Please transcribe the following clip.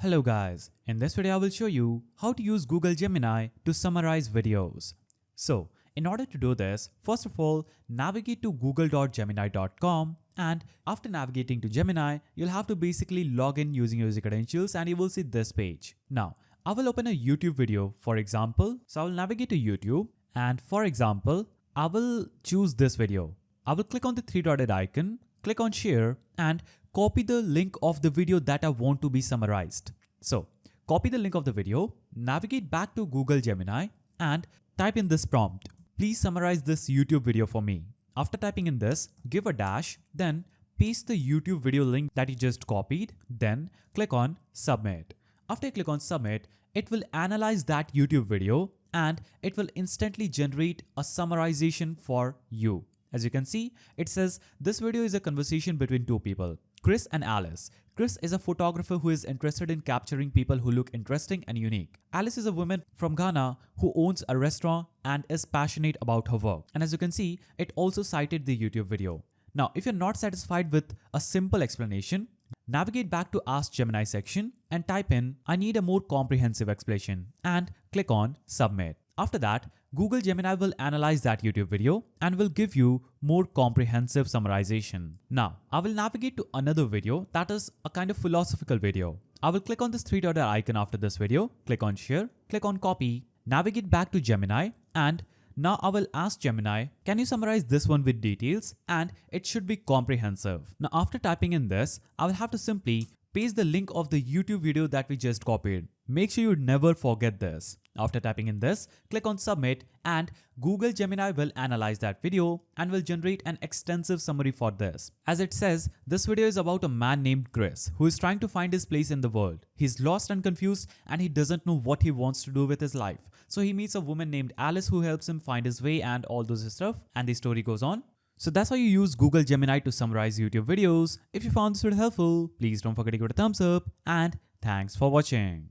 Hello guys, in this video I will show you how to use Google Gemini to summarize videos. So, in order to do this, first of all, navigate to google.gemini.com, and after navigating to Gemini, you'll have to basically log in using user credentials and you will see this page. Now, I will open a YouTube video for example. So I will navigate to YouTube and for example, I will choose this video. I will click on the three-dotted icon, click on share and copy the link of the video that I want to be summarized. So copy the link of the video, navigate back to Google Gemini and type in this prompt. Please summarize this YouTube video for me. After typing in this, give a dash, then paste the YouTube video link that you just copied, then click on submit. After you click on submit, it will analyze that YouTube video and it will instantly generate a summarization for you. As you can see, it says this video is a conversation between two people, Chris and Alice. Chris is a photographer who is interested in capturing people who look interesting and unique. Alice is a woman from Ghana who owns a restaurant and is passionate about her work. And as you can see, it also cited the YouTube video. Now, if you're not satisfied with a simple explanation, navigate back to Ask Gemini section and type in, I need a more comprehensive explanation and click on submit. After that, Google Gemini will analyze that YouTube video and will give you more comprehensive summarization. Now, I will navigate to another video that is a kind of philosophical video. I will click on this three-dotted icon after this video, click on share, click on copy, navigate back to Gemini and now I will ask Gemini, can you summarize this one with details? And it should be comprehensive. Now after typing in this, I will have to simply paste the link of the YouTube video that we just copied. Make sure you never forget this. After typing in this, click on submit and Google Gemini will analyze that video and will generate an extensive summary for this. As it says, this video is about a man named Chris who is trying to find his place in the world. He's lost and confused and he doesn't know what he wants to do with his life. So he meets a woman named Alice who helps him find his way and all those stuff, and the story goes on. So that's how you use Google Gemini to summarize YouTube videos. If you found this video helpful, please don't forget to give it a thumbs up and thanks for watching.